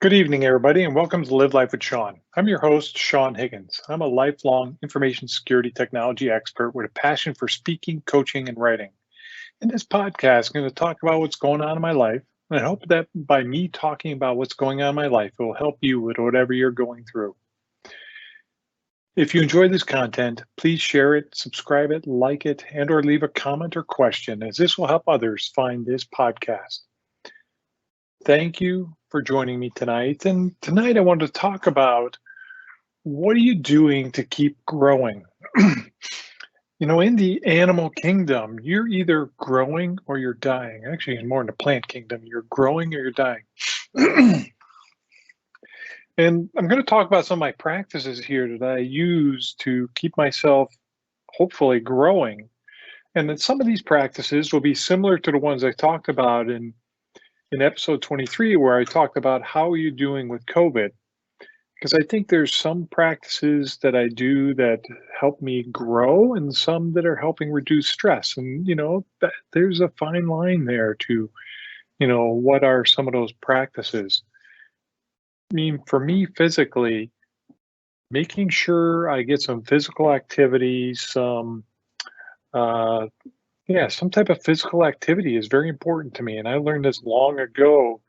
Good evening, everybody, and welcome to Live Life with Sean. I'm your host, Sean Higgins. I'm a lifelong information security technology expert with a passion for speaking, coaching, and writing. In this podcast, I'm going to talk about what's going on in my life, and I hope that by me talking about what's going on in my life, it will help you with whatever you're going through. If you enjoy this content, please share it, subscribe it, like it, and or leave a comment or question, as this will help others find this podcast. Thank you for joining me tonight. And tonight I wanted to talk about what are you doing to keep growing? In the animal kingdom, you're either growing or you're dying. Actually, it's more in the plant kingdom, you're growing or you're dying. And I'm going to talk about some of my practices here that I use to keep myself hopefully growing. And then some of these practices will be similar to the ones I talked about in episode 23, where I talked about how are you doing with COVID. Because I think there's some practices that I do that help me grow and some that are helping reduce stress. And, there's a fine line there to, what are some of those practices? I mean, for me, physically, making sure I get some physical activity, some type of physical activity is very important to me. And I learned this long ago.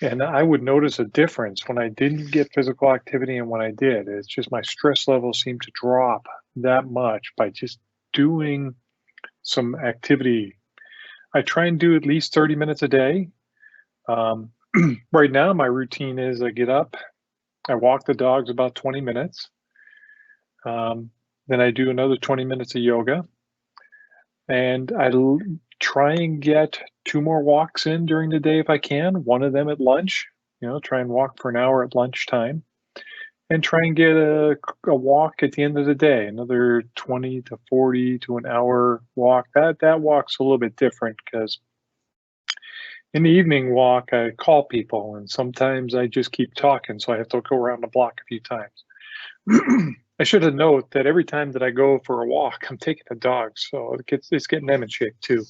And I would notice a difference when I didn't get physical activity and when I did. It's just my stress level seemed to drop that much by just doing some activity. I try and do at least 30 minutes a day. Right now, my routine is I get up, I walk the dogs about 20 minutes. Then I do another 20 minutes of yoga. And try and get 2 more walks in during the day if I can, one of them at lunch, try and walk for an hour at lunchtime, and try and get a walk at the end of the day, another 20 to 40 to an hour walk. That walk's a little bit different because in the evening walk, I call people, and sometimes I just keep talking, so I have to go around the block a few times. I should have noted that every time that I go for a walk, I'm taking the dogs, so it's getting them in shape too.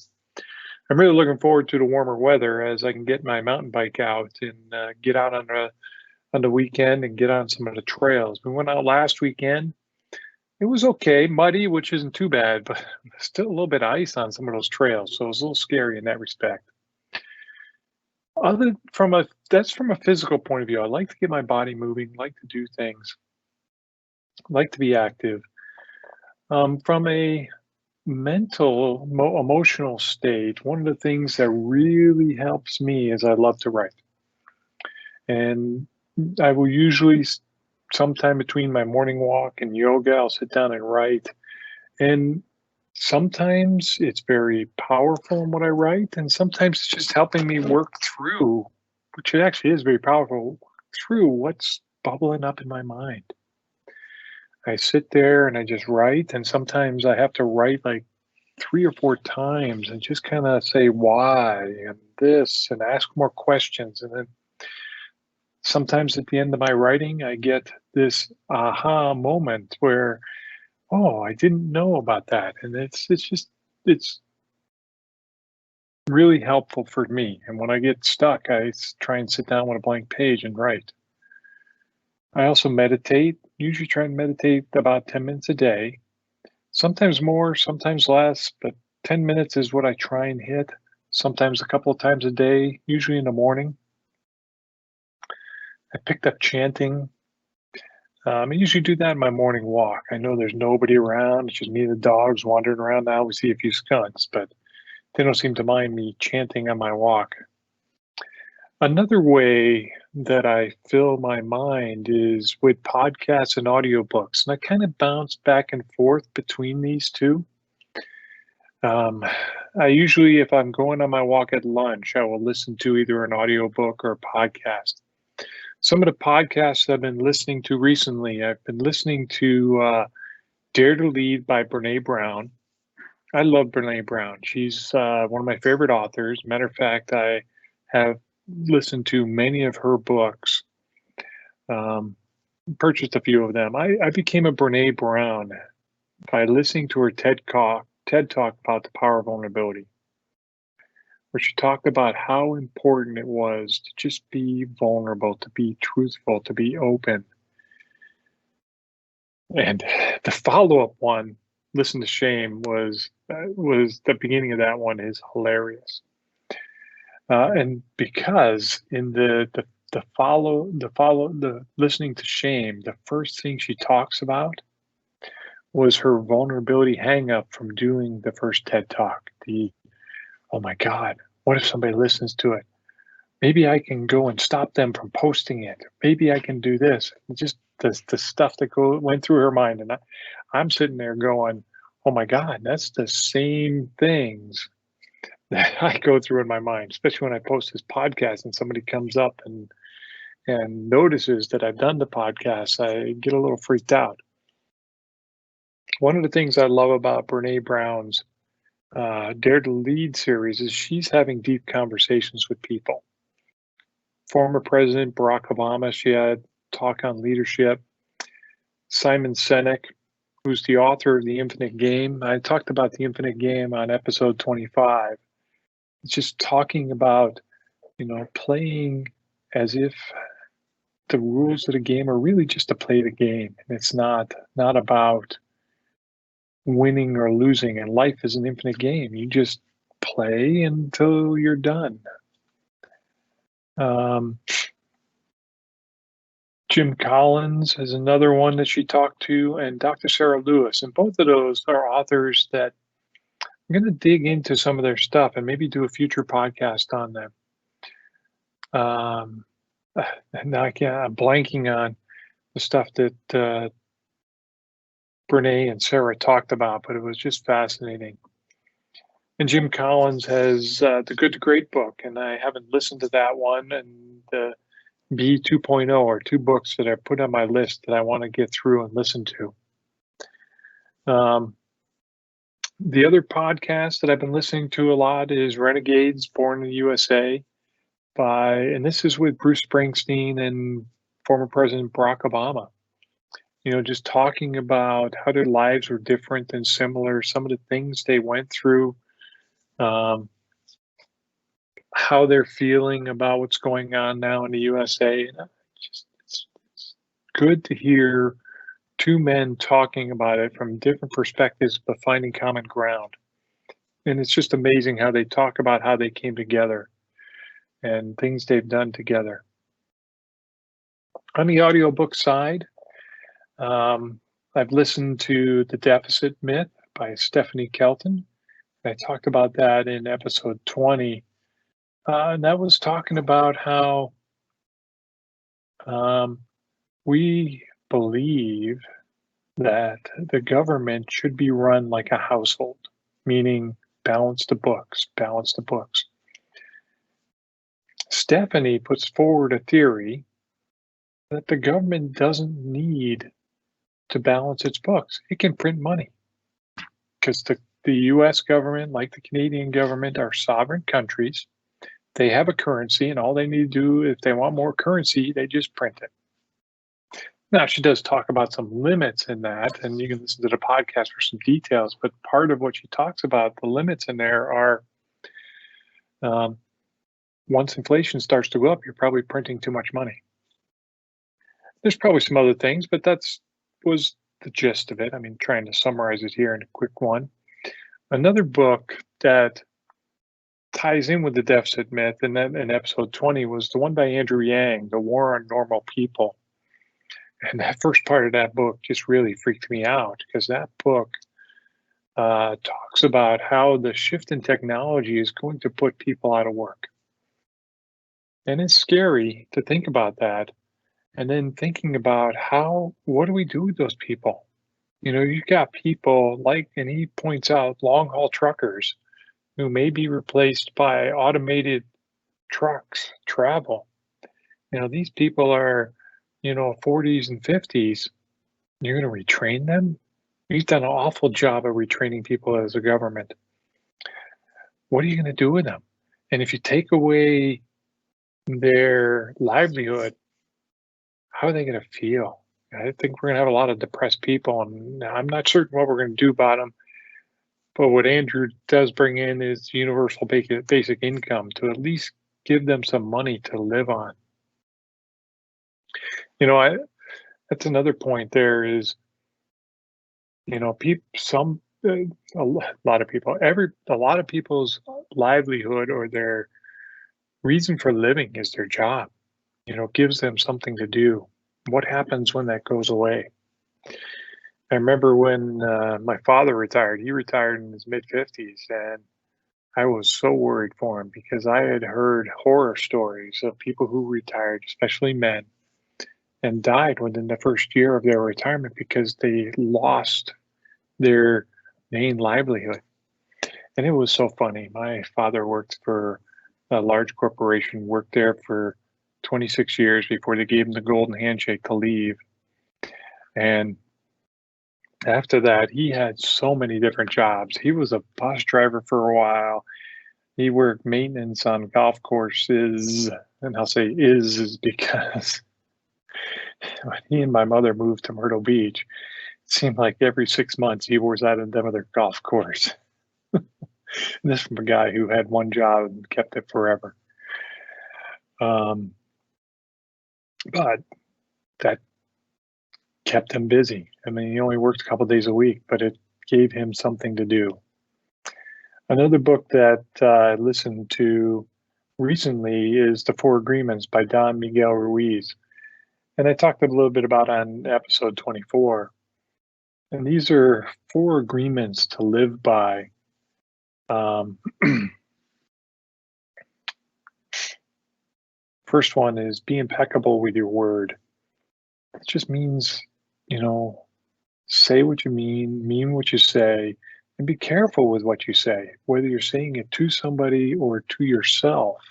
I'm really looking forward to the warmer weather as I can get my mountain bike out and get out on the weekend and get on some of the trails. We went out last weekend. It was okay, muddy, which isn't too bad, but still a little bit of ice on some of those trails, so it was a little scary in that respect. That's from a physical point of view. I like to get my body moving, like to do things, like to be active. From a mental, emotional state, one of the things that really helps me is I love to write. And I will usually, sometime between my morning walk and yoga, I'll sit down and write. And sometimes it's very powerful in what I write, and sometimes it's just helping me work through, which it actually is very powerful, through what's bubbling up in my mind. I sit there and I just write, and sometimes I have to write like 3 or 4 times and just kind of say why and this and ask more questions. And then sometimes at the end of my writing, I get this aha moment where, oh, I didn't know about that. And it's really helpful for me. And when I get stuck, I try and sit down with a blank page and write. I also meditate, usually try and meditate about 10 minutes a day. Sometimes more, sometimes less, but 10 minutes is what I try and hit, sometimes a couple of times a day, usually in the morning. I picked up chanting. I usually do that in my morning walk. I know there's nobody around. It's just me and the dogs wandering around now. We see a few skunks, but they don't seem to mind me chanting on my walk. Another way that I fill my mind is with podcasts and audiobooks, and I kind of bounce back and forth between these two. I usually, if I'm going on my walk at lunch, I will listen to either an audiobook or a podcast. Some of the podcasts I've been listening to recently, I've been listening to Dare to Lead by Brene Brown. I love Brene Brown. She's one of my favorite authors. Matter of fact, I have listened to many of her books, purchased a few of them. I became a Brene Brown by listening to her TED Talk about the power of vulnerability. where she talked about how important it was to just be vulnerable, to be truthful, to be open. And the follow-up one, Listen to Shame, was the beginning of that one is hilarious. And because in the Listening to Shame, the first thing she talks about was her vulnerability hang up from doing the first TED Talk. Oh my God, what if somebody listens to it? Maybe I can go and stop them from posting it. Maybe I can do this. Just the stuff that went through her mind. And I'm sitting there going, oh my God, that's the same things that I go through in my mind, especially when I post this podcast and somebody comes up and notices that I've done the podcast. I get a little freaked out. One of the things I love about Brene Brown's Dare to Lead series is she's having deep conversations with people. Former President Barack Obama, she had talk on leadership. Simon Sinek, who's the author of The Infinite Game. I talked about The Infinite Game on episode 25. It's just talking about, playing as if the rules of the game are really just to play the game. And it's not about winning or losing. And life is an infinite game. You just play until you're done. Jim Collins is another one that she talked to, and Dr. Sarah Lewis. And both of those are authors that I'm going to dig into some of their stuff and maybe do a future podcast on them. Now I'm blanking on the stuff that Brene and Sarah talked about, but it was just fascinating. And Jim Collins has the Good to Great book, and I haven't listened to that one. And the B 2.0 are two books that I put on my list that I want to get through and listen to. The other podcast that I've been listening to a lot is Renegades Born in the USA and this is with Bruce Springsteen and former President Barack Obama. Just talking about how their lives were different and similar, some of the things they went through, how they're feeling about what's going on now in the USA. It's good to hear two men talking about it from different perspectives, but finding common ground. And it's just amazing how they talk about how they came together and things they've done together. On the audiobook side, I've listened to The Deficit Myth by Stephanie Kelton. I talked about that in episode 20. And that was talking about how we believe that the government should be run like a household, meaning balance the books. Stephanie puts forward a theory that the government doesn't need to balance its books. It can print money because the US government, like the Canadian government, are sovereign countries. They have a currency, and all they need to do, if they want more currency, they just print it. Now, she does talk about some limits in that, and you can listen to the podcast for some details, but part of what she talks about, the limits in there are, once inflation starts to go up, you're probably printing too much money. There's probably some other things, but was the gist of it. I mean, trying to summarize it here in a quick one. Another book that ties in with the deficit myth, and then in episode 20 was the one by Andrew Yang, The War on Normal People. And that first part of that book just really freaked me out because that book talks about how the shift in technology is going to put people out of work. And it's scary to think about that. And then thinking about what do we do with those people? You've got people and he points out long haul truckers who may be replaced by automated trucks, travel. These people are, 40s and 50s. You're going to retrain them? You've done an awful job of retraining people as a government. What are you going to do with them? And if you take away their livelihood, how are they going to feel? I think we're going to have a lot of depressed people, and I'm not certain what we're going to do about them. But what Andrew does bring in is universal basic income to at least give them some money to live on. You know, that's another point there is, a lot of people, a lot of people's livelihood or their reason for living is their job. Gives them something to do. What happens when that goes away? I remember when my father retired. He retired in his mid-50s, and I was so worried for him because I had heard horror stories of people who retired, especially men, and died within the first year of their retirement because they lost their main livelihood. And it was so funny. My father worked for a large corporation, worked there for 26 years before they gave him the golden handshake to leave. And after that, he had so many different jobs. He was a bus driver for a while. He worked maintenance on golf courses. And I'll say is because when he and my mother moved to Myrtle Beach, it seemed like every 6 months he was at another golf course. And this from a guy who had one job and kept it forever. But that kept him busy. I mean, he only worked a couple days a week, but it gave him something to do. Another book that I listened to recently is The Four Agreements by Don Miguel Ruiz. And I talked a little bit about on episode 24. And these are 4 agreements to live by. First one is be impeccable with your word. It just means, say what you mean what you say, and be careful with what you say, whether you're saying it to somebody or to yourself.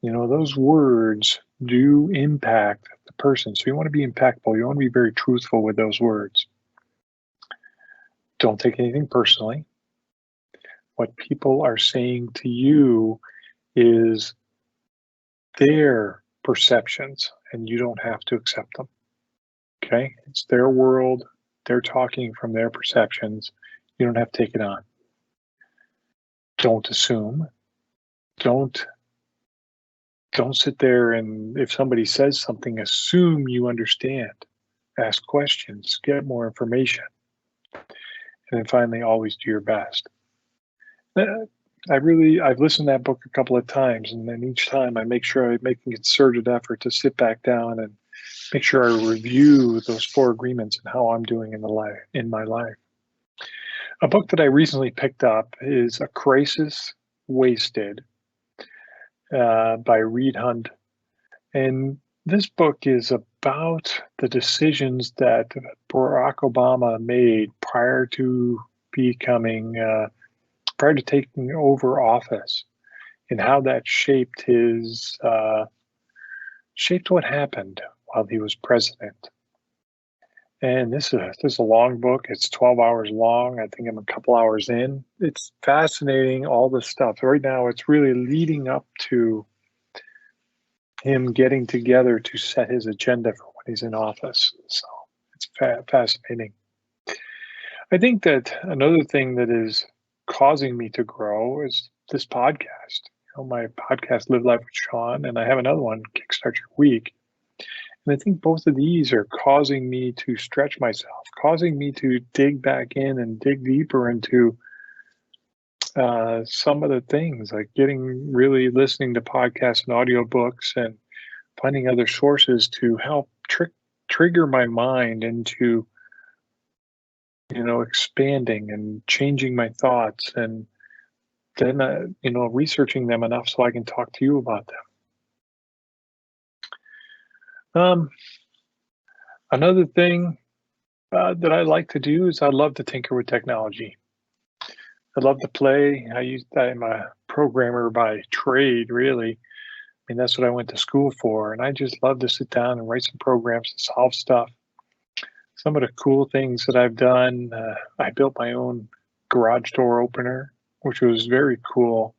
Those words do impact the person. So you want to be impeccable. You want to be very truthful with those words. Don't take anything personally. What people are saying to you is their perceptions, and you don't have to accept them. Okay? It's their world. They're talking from their perceptions. You don't have to take it on. Don't assume. Don't sit there and if somebody says something, assume you understand. Ask questions, get more information. And then finally, always do your best. I've listened to that book a couple of times, and then each time I make sure I make a concerted effort to sit back down and make sure I review those 4 agreements and how I'm doing in my life. A book that I recently picked up is A Crisis Wasted by Reed Hundt. And this book is about the decisions that Barack Obama made prior to taking over office, and how that shaped what happened while he was president. And this is a long book. It's 12 hours long. I think I'm a couple hours in. It's fascinating, all this stuff. Right now, it's really leading up to him getting together to set his agenda for when he's in office. So it's fascinating. I think that another thing that is causing me to grow is this podcast. My podcast, Live Life with Sean, and I have another one, Kickstart Your Week. And I think both of these are causing me to stretch myself, causing me to dig back in and dig deeper into some of the things, like really listening to podcasts and audiobooks and finding other sources to help trigger my mind into, expanding and changing my thoughts, and then, researching them enough so I can talk to you about them. Another thing that I like to do is I love to tinker with technology. I love to play. I'm a programmer by trade, really. I mean, that's what I went to school for. And I just love to sit down and write some programs to solve stuff. Some of the cool things that I've done, I built my own garage door opener, which was very cool.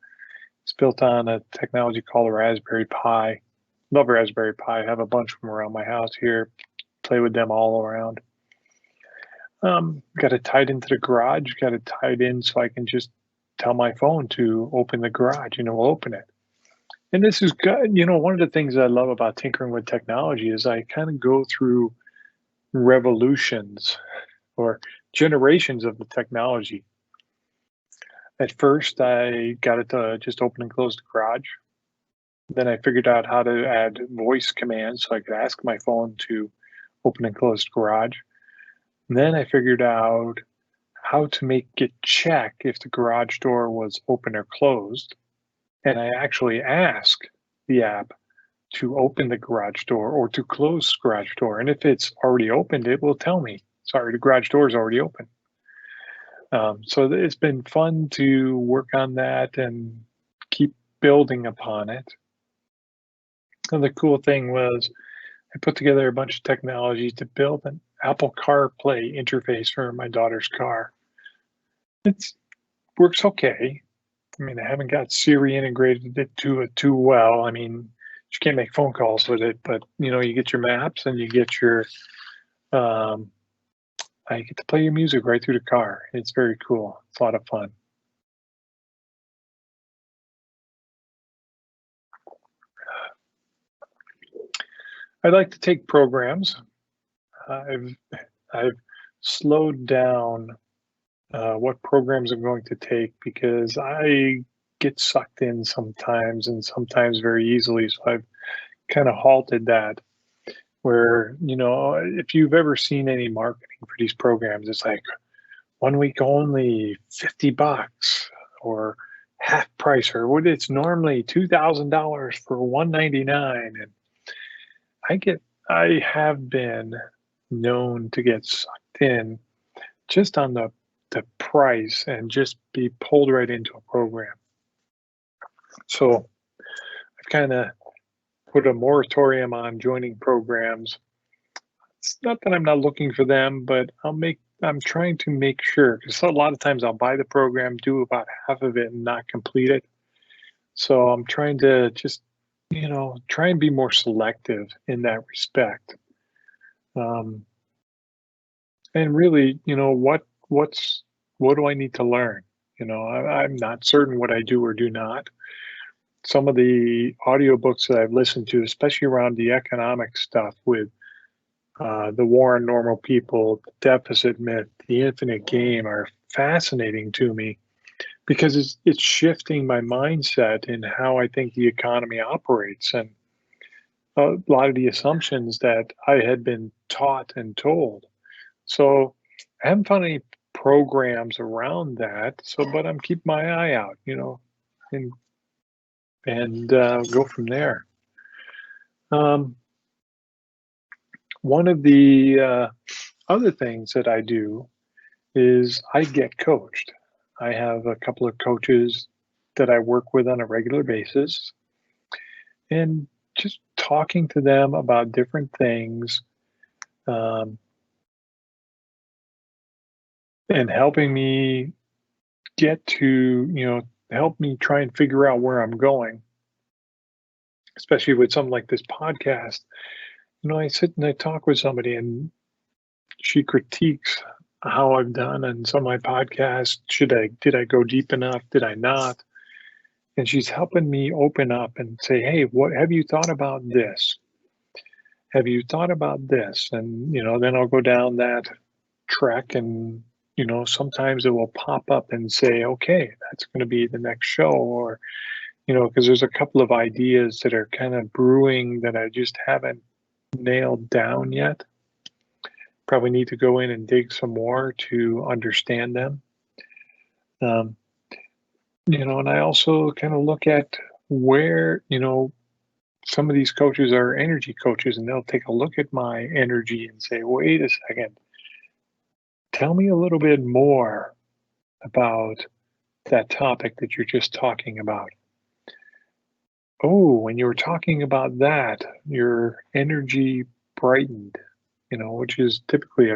It's built on a technology called a Raspberry Pi. Love Raspberry Pi. I have a bunch of them around my house here. Play with them all around. Got it tied into the garage, got it tied in so I can just tell my phone to open the garage and it will open it. And this is good. One of the things I love about tinkering with technology is I kind of go through revolutions or generations of the technology. At first, I got it to just open and close the garage. Then I figured out how to add voice commands so I could ask my phone to open and close the garage. And then I figured out how to make it check if the garage door was open or closed. And I actually ask the app to open the garage door or to close the garage door. And if it's already opened, it will tell me, sorry, the garage door is already open. So it's been fun to work on that and keep building upon it. And the cool thing was I put together a bunch of technology to build an Apple CarPlay interface for my daughter's car. It works okay. I mean, I haven't got Siri integrated into it too well. I mean, you can't make phone calls with it, but you get your maps and you get your I get to play your music right through the car. It's very cool. It's a lot of fun. I like to take programs. I've slowed down what programs I'm going to take because I get sucked in sometimes and sometimes very easily. So I've kind of halted that. Where if you've ever seen any marketing for these programs, it's like 1 week only, $50 or half price, or what it's normally $2,000 for $199. And I have been known to get sucked in just on the price and just be pulled right into a program. So I've kind of put a moratorium on joining programs. It's not that I'm not looking for them, but I'm trying to make sure, because a lot of times I'll buy the program, do about half of it and not complete it. So I'm trying to just, try and be more selective in that respect. And really, what do I need to learn? I'm not certain what I do or do not. Some of the audiobooks that I've listened to, especially around the economic stuff with the war on normal people, the deficit myth, the infinite game, are fascinating to me because it's shifting my mindset in how I think the economy operates, and a lot of the assumptions that I had been taught and told. So I haven't found any programs around that. So, but I'm keeping my eye out, and go from there. One of the other things that I do is I get coached. I have a couple of coaches that I work with on a regular basis, and just talking to them about different things, and helping me get to, help me try and figure out where I'm going, especially with something like this podcast. I sit and I talk with somebody and she critiques how I've done on some of my podcasts. Did I go deep enough? Did I not? And she's helping me open up and say, hey, what have you thought about this? Have you thought about this? And, then I'll go down that track and, sometimes it will pop up and say, okay, that's going to be the next show. Or, because there's a couple of ideas that are kind of brewing that I just haven't nailed down yet. Probably need to go in and dig some more to understand them. And I also kind of look at where, some of these coaches are energy coaches, and they'll take a look at my energy and say, wait a second, tell me a little bit more about that topic that you're just talking about. Oh, when you were talking about that, your energy brightened, which is typically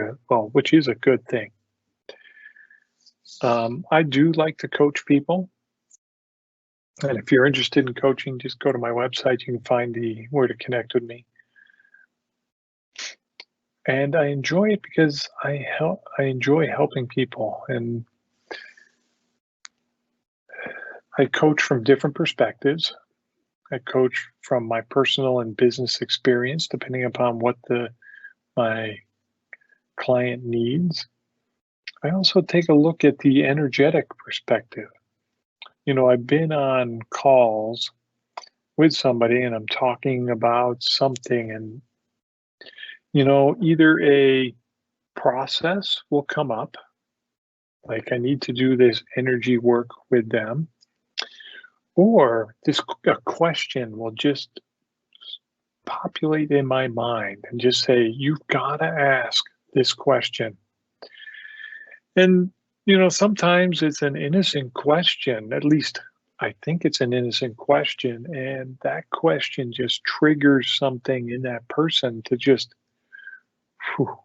which is a good thing. I do like to coach people. And if you're interested in coaching, just go to my website. You can find where to connect with me. And I enjoy it because I enjoy helping people, and I coach from different perspectives. I coach from my personal and business experience, depending upon what the my client needs. I also take a look at the energetic perspective. I've been on calls with somebody and I'm talking about something, and either a process will come up, like I need to do this energy work with them, or a question will just populate in my mind and just say, you've got to ask this question. And, sometimes it's an innocent question, at least I think it's an innocent question. And that question just triggers something in that person to whew,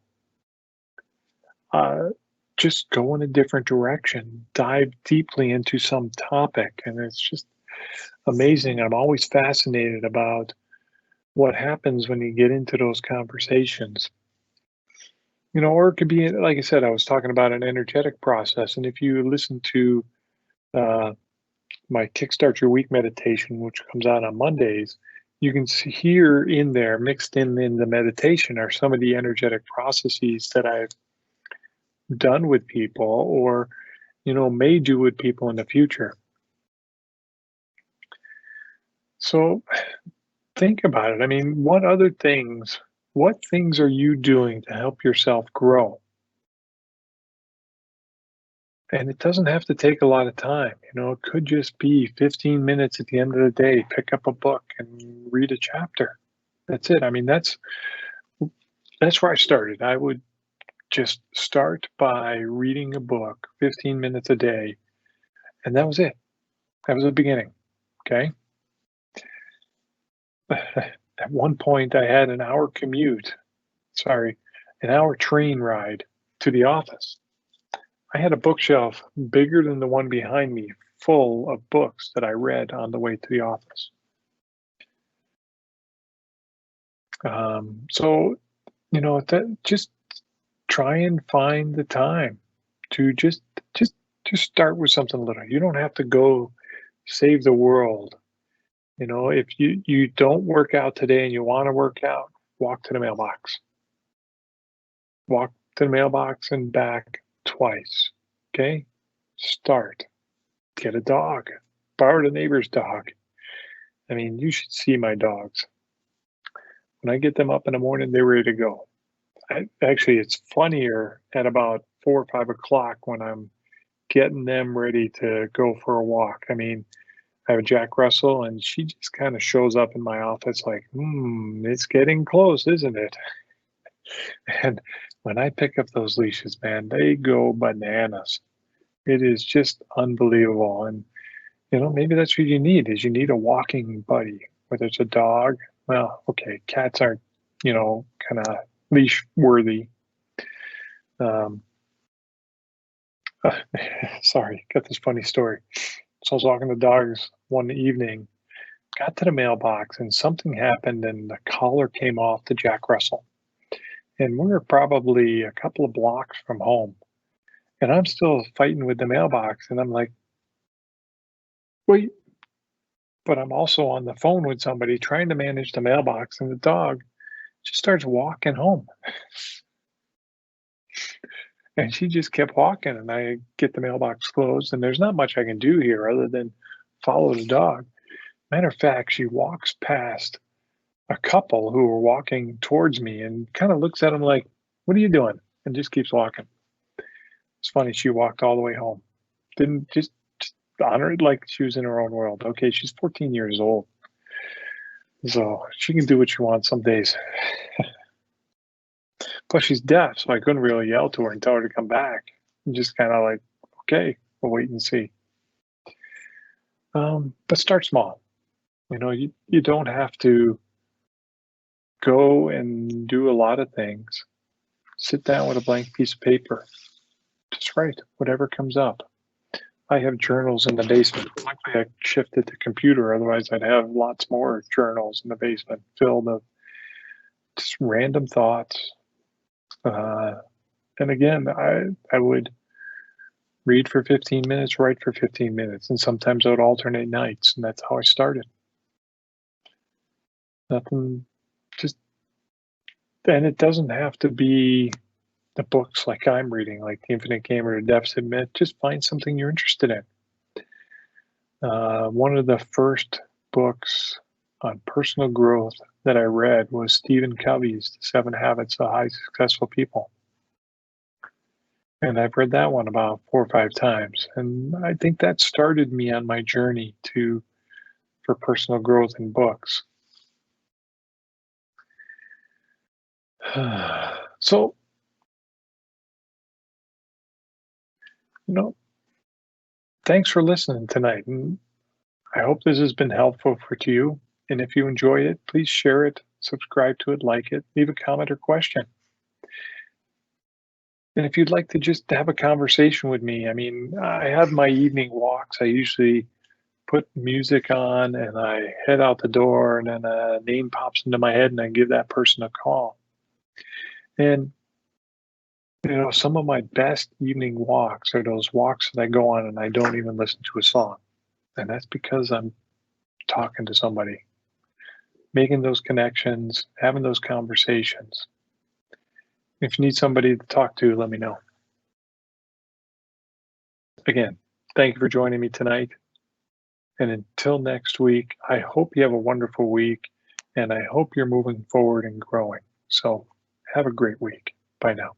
uh, just go in a different direction, dive deeply into some topic. And it's just amazing. I'm always fascinated about what happens when you get into those conversations. Or it could be, like I said, I was talking about an energetic process. And if you listen to uh, my Kickstart Your Week meditation, which comes out on Mondays, you can hear in there, mixed in the meditation, are some of the energetic processes that I've done with people, or, may do with people in the future. So think about it. I mean, what things are you doing to help yourself grow? And it doesn't have to take a lot of time. It could just be 15 minutes at the end of the day, pick up a book and read a chapter. That's it. I mean, that's where I started. I would just start by reading a book 15 minutes a day, and that was it. That was the beginning. Okay. At one point I had an hour train ride to the office. I had a bookshelf bigger than the one behind me, full of books that I read on the way to the office. So, just try and find the time to just start with something little. You don't have to go save the world. If you don't work out today and you want to work out, walk to the mailbox. Walk to the mailbox and back twice. Okay? Start. Get a dog. Borrow the neighbor's dog. I mean, you should see my dogs. When I get them up in the morning, they're ready to go. Actually, it's funnier at about 4 or 5 o'clock when I'm getting them ready to go for a walk. I mean, I have a Jack Russell, and she just kind of shows up in my office like, it's getting close, isn't it? And when I pick up those leashes, man, they go bananas. It is just unbelievable. And, maybe that's what you need is you need a walking buddy, whether it's a dog. Well, okay, cats aren't, kind of leash worthy. Um, sorry, got this funny story. So I was walking the dogs one evening, got to the mailbox, and something happened, and the collar came off the Jack Russell. And we were probably a couple of blocks from home. And I'm still fighting with the mailbox. And I'm like, wait, but I'm also on the phone with somebody trying to manage the mailbox, and the dog just starts walking home. And she just kept walking, and I get the mailbox closed, and there's not much I can do here other than follow the dog. Matter of fact, she walks past a couple who were walking towards me and kind of looks at them like, what are you doing? And just keeps walking. It's funny, she walked all the way home. Didn't just honor it like she was in her own world. Okay, she's 14 years old. So she can do what she wants some days. Plus, she's deaf, so I couldn't really yell to her and tell her to come back. And just kind of like, okay, we'll wait and see. But start small. You don't have to go and do a lot of things. Sit down with a blank piece of paper. Just write whatever comes up. I have journals in the basement. Luckily, I shifted to computer. Otherwise, I'd have lots more journals in the basement filled with just random thoughts, Uh, and again, I would read for 15 minutes, write for 15 minutes, and sometimes I would alternate nights, and that's how I started. Nothing, just, and it doesn't have to be the books like I'm reading, like The Infinite Game or The Deficit Myth. Just find something you're interested in. One of the first books on personal growth that I read was Stephen Covey's The Seven Habits of Highly Successful People. And I've read that one about 4 or 5 times. And I think that started me on my journey for personal growth in books. So, thanks for listening tonight. And I hope this has been helpful for to you. And if you enjoy it, please share it, subscribe to it, like it, leave a comment or question. And if you'd like to just have a conversation with me, I mean, I have my evening walks. I usually put music on and I head out the door, and then a name pops into my head and I give that person a call. And, some of my best evening walks are those walks that I go on and I don't even listen to a song. And that's because I'm talking to somebody, making those connections, having those conversations. If you need somebody to talk to, let me know. Again, thank you for joining me tonight. And until next week, I hope you have a wonderful week and I hope you're moving forward and growing. So have a great week. Bye now.